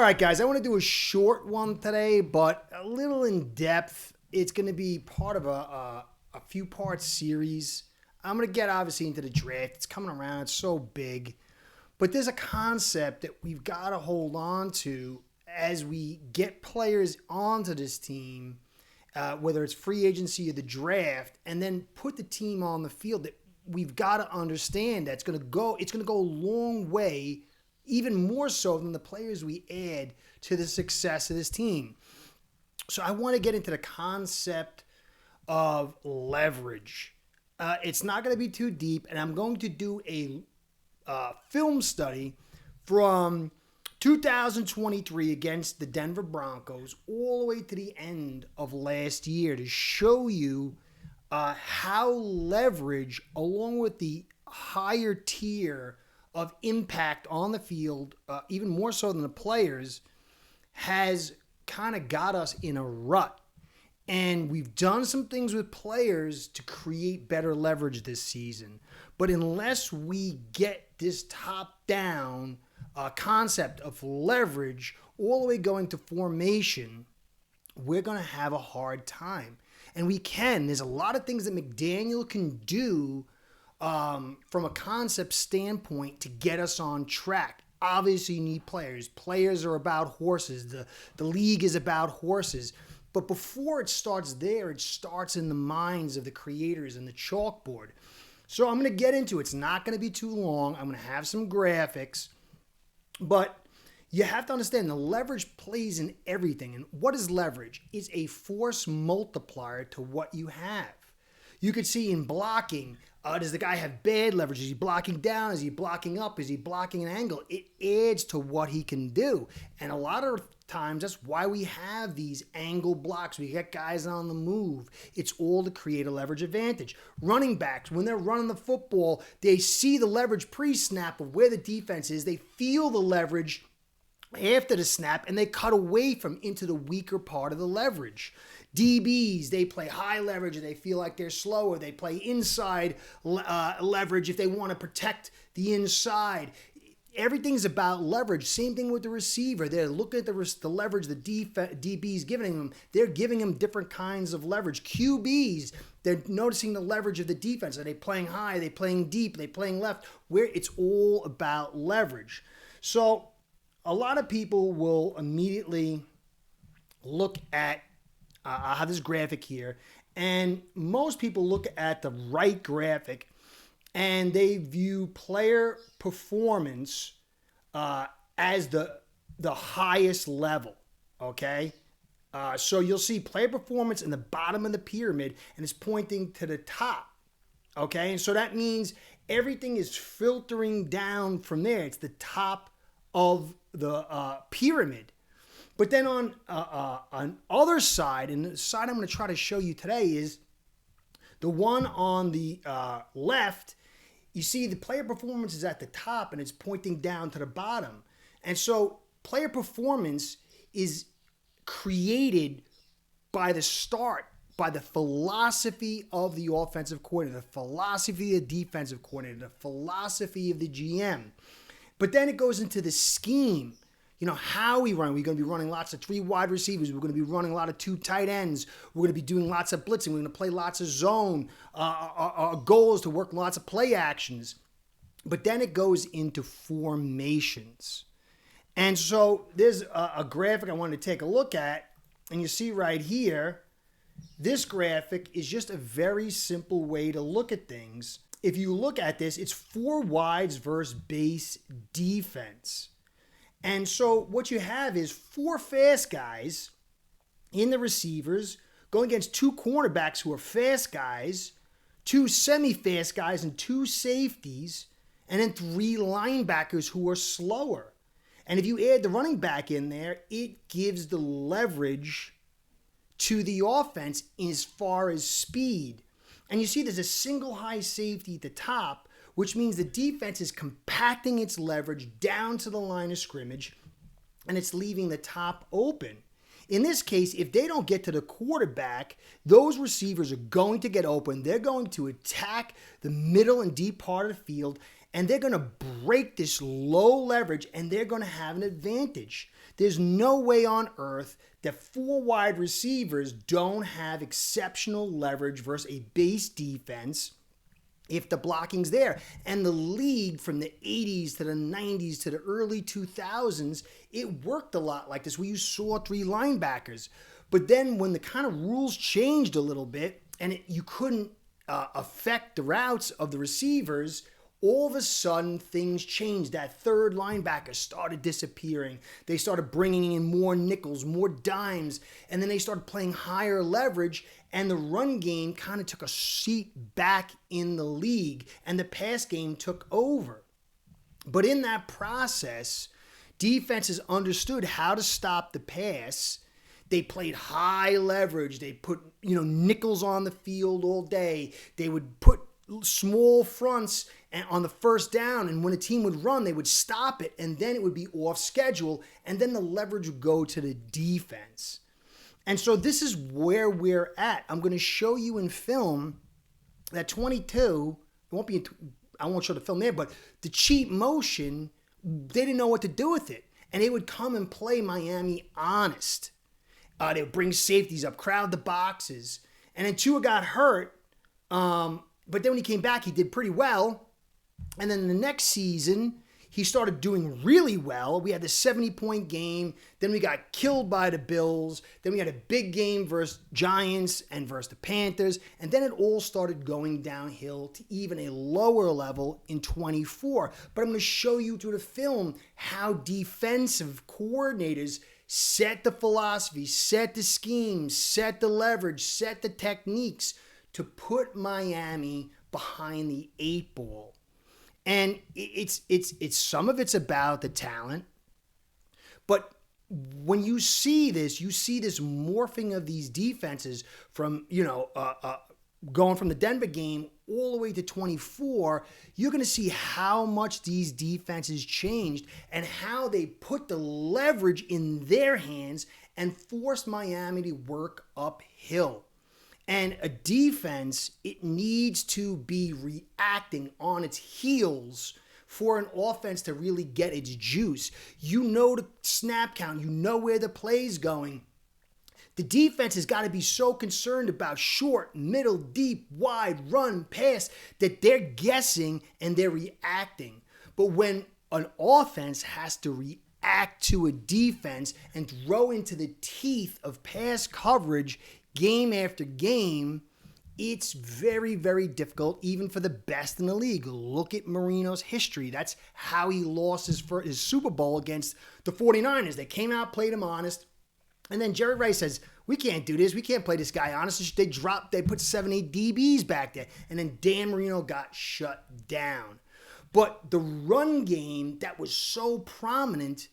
right, guys, I want to do a short one today, but a little in depth. It's going to be part of a few part series. I'm going to get obviously into the draft. It's coming around. It's so big. But there's a concept that we've got to hold on to as we get players onto this team, whether it's free agency or the draft, and then put the team on the field. That we've got to understand that it's going to go a long way, even more so than the players we add to the success of this team. So I want to get into the concept of leverage. It's not going to be too deep, and I'm going to do a film study from 2023 against the Denver Broncos all the way to the end of last year to show you how leverage, along with the higher tier of impact on the field, even more so than the players, has kind of got us in a rut. And we've done some things with players to create better leverage this season. But unless we get this top-down concept of leverage all the way going to formation, we're going to have a hard time. And we can. There's a lot of things that McDaniel can do from a concept standpoint to get us on track. Obviously, you need players. Players are about horses. The league is about horses. But before it starts there, it starts in the minds of the creators and the chalkboard. So I'm going to get into it. It's not going to be too long. I'm going to have some graphics. But you have to understand the leverage plays in everything. And what is leverage? It's a force multiplier to what you have. You could see in blocking, does the guy have bad leverage? Is he blocking down? Is he blocking up? Is he blocking an angle? It adds to what he can do. And a lot of times, that's why we have these angle blocks. We get guys on the move. It's all to create a leverage advantage. Running backs, when they're running the football, they see the leverage pre-snap of where the defense is. They feel the leverage after the snap, and they cut away from into the weaker part of the leverage. DBs, they play high leverage. They feel like they're slower. They play inside leverage if they want to protect the inside. Everything's about leverage. Same thing with the receiver. They're looking at the leverage the DB's giving them. They're giving them different kinds of leverage. QBs, they're noticing the leverage of the defense. Are they playing high? Are they playing deep? Are they playing left? Where it's all about leverage. So a lot of people will immediately look at, I have this graphic here, and most people look at the right graphic and they view player performance as the highest level, okay? So you'll see player performance in the bottom of the pyramid, and it's pointing to the top, okay? And so that means everything is filtering down from there. It's the top of the pyramid. But then on other side, and the side I'm going to try to show you today is the one on the left. You see the player performance is at the top and it's pointing down to the bottom. And so player performance is created by the start, by the philosophy of the offensive coordinator, the philosophy of the defensive coordinator, the philosophy of the GM. But then it goes into the scheme. You know, how we run. We're going to be running lots of 3 wide receivers. We're going to be running a lot of 2 tight ends. We're going to be doing lots of blitzing. We're going to play lots of zone. Our goal is to work lots of play actions. But then it goes into formations. And so there's a graphic I wanted to take a look at. And you see right here, this graphic is just a very simple way to look at things. If you look at this, it's 4 wides versus base defense. And so what you have is 4 fast guys in the receivers going against 2 cornerbacks who are fast guys, 2 semi-fast guys, and 2 safeties, and then 3 linebackers who are slower. And if you add the running back in there, it gives the leverage to the offense as far as speed. And you see there's a single high safety at the top, which means the defense is compacting its leverage down to the line of scrimmage, and it's leaving the top open. In this case, if they don't get to the quarterback, those receivers are going to get open. They're going to attack the middle and deep part of the field, and they're going to break this low leverage, and they're going to have an advantage. There's no way on earth that 4 wide receivers don't have exceptional leverage versus a base defense if the blocking's there. And the league from the 80s to the 90s to the early 2000s, it worked a lot like this, where you saw 3 linebackers. But then when the kind of rules changed a little bit and you couldn't affect the routes of the receivers, all of a sudden things changed. That third linebacker started disappearing. They started bringing in more nickels, more dimes, and then they started playing higher leverage, and the run game kind of took a seat back in the league, and the pass game took over. But in that process, defenses understood how to stop the pass. They played high leverage. They put, nickels on the field all day. They would put small fronts on the first down, and when a team would run, they would stop it, and then it would be off schedule, and then the leverage would go to the defense. And so this is where we're at. I'm going to show you in film that 22, I won't show the film there, but the cheat motion, they didn't know what to do with it, and they would come and play Miami honest. They would bring safeties up, crowd the boxes, and then Tua got hurt, but then when he came back, he did pretty well. And then the next season, he started doing really well. We had the 70-point game. Then we got killed by the Bills. Then we had a big game versus Giants and versus the Panthers. And then it all started going downhill to even a lower level in 24. But I'm going to show you through the film how defensive coordinators set the philosophy, set the scheme, set the leverage, set the techniques to put Miami behind the 8 ball. And it's some of it's about the talent, but when you see this morphing of these defenses from going from the Denver game all the way to 24. You're going to see how much these defenses changed and how they put the leverage in their hands and forced Miami to work uphill. And a defense, it needs to be reacting on its heels for an offense to really get its juice. You know the snap count. You know where the play's going. The defense has got to be so concerned about short, middle, deep, wide, run, pass that they're guessing and they're reacting. But when an offense has to react to a defense and throw into the teeth of pass coverage game after game, it's very, very difficult, even for the best in the league. Look at Marino's history. That's how he lost his Super Bowl against the 49ers. They came out, played him honest. And then Jerry Rice says, we can't do this. We can't play this guy honest. They put 7-8 DBs back there. And then Dan Marino got shut down. But the run game that was so prominent,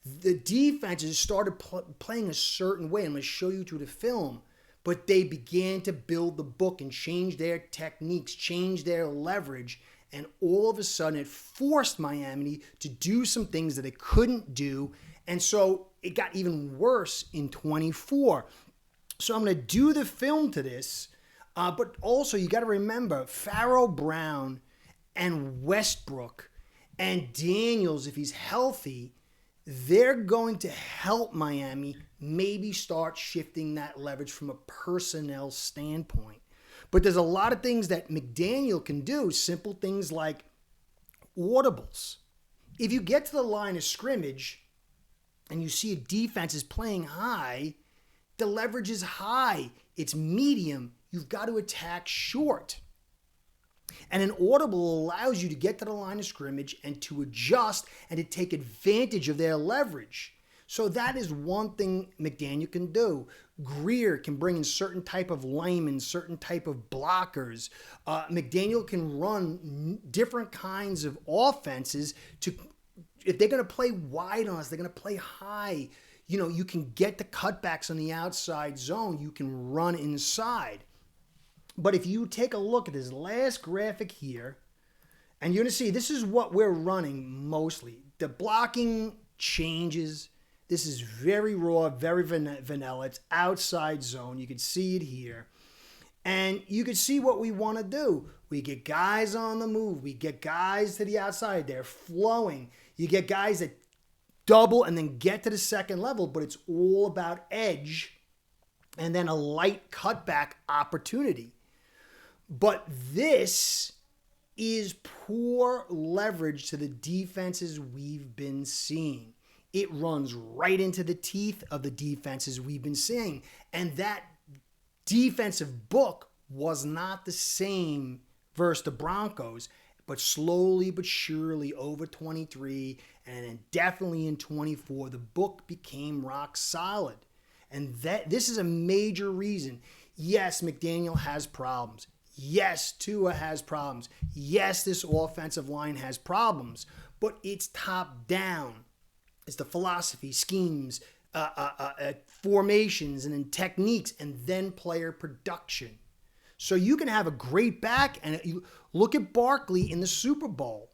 the defenses started playing a certain way. I'm going to show you through the film. But they began to build the book and change their techniques, change their leverage. And all of a sudden, it forced Miami to do some things that it couldn't do. And so it got even worse in 24. So I'm going to do the film to this. But also, you got to remember, Pharaoh Brown and Westbrook and Daniels, if he's healthy, they're going to help Miami maybe start shifting that leverage from a personnel standpoint. But there's a lot of things that McDaniel can do, simple things like audibles. If you get to the line of scrimmage and you see a defense is playing high, the leverage is high. It's medium. You've got to attack short. And an audible allows you to get to the line of scrimmage and to adjust and to take advantage of their leverage. So that is one thing McDaniel can do. Grier can bring in certain type of linemen, certain type of blockers. McDaniel can run different kinds of offenses to, if they're going to play wide on us, they're going to play high. You can get the cutbacks on the outside zone. You can run inside. But if you take a look at this last graphic here, and you're going to see this is what we're running mostly. The blocking changes. This is very raw, very vanilla. It's outside zone. You can see it here. And you can see what we want to do. We get guys on the move. We get guys to the outside. They're flowing. You get guys that double and then get to the second level, but it's all about edge and then a light cutback opportunity. But this is poor leverage to the defenses we've been seeing. It runs right into the teeth of the defenses we've been seeing. And that defensive book was not the same versus the Broncos, but slowly but surely over 23 and then definitely in 24, the book became rock solid. And this is a major reason. Yes, McDaniel has problems. Yes, Tua has problems. Yes, this offensive line has problems, but it's top down. It's the philosophy, schemes, formations, and then techniques, and then player production. So you can have a great back, and you look at Barkley in the Super Bowl.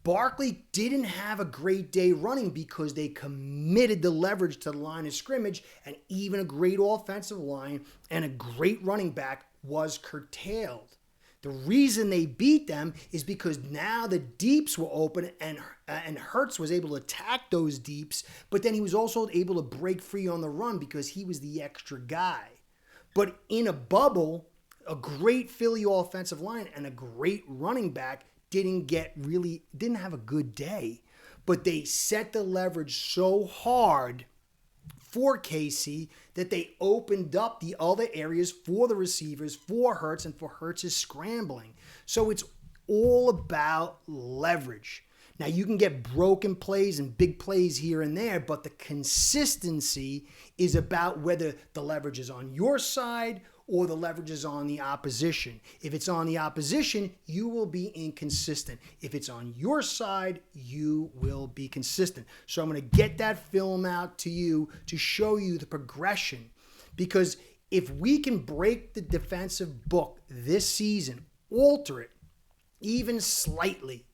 Barkley didn't have a great day running because they committed the leverage to the line of scrimmage, and even a great offensive line and a great running back was curtailed. The reason they beat them is because now the deeps were open and Hurts was able to attack those deeps, but then he was also able to break free on the run because he was the extra guy. But in a bubble, a great Philly offensive line and a great running back didn't have a good day. But they set the leverage so hard for KC that they opened up the other areas for the receivers, for Hurts, and for Hurts' scrambling. So it's all about leverage. Now, you can get broken plays and big plays here and there, but the consistency is about whether the leverage is on your side or the leverage is on the opposition. If it's on the opposition, you will be inconsistent. If it's on your side, you will be consistent. So I'm going to get that film out to you to show you the progression. Because if we can break the defensive book this season, alter it even slightly,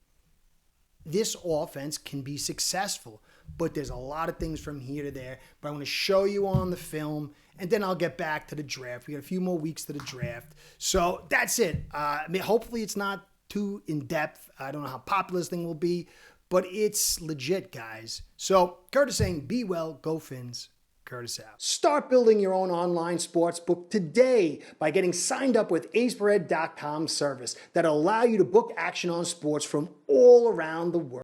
this offense can be successful. But there's a lot of things from here to there. But I'm going to show you on the film, and then I'll get back to the draft. We got a few more weeks to the draft. So that's it. Hopefully it's not too in-depth. I don't know how popular this thing will be, but it's legit, guys. So Curtis saying, be well, go Fins. Curtis out. Start building your own online sports book today by getting signed up with aceperhead.com service that'll allow you to book action on sports from all around the world.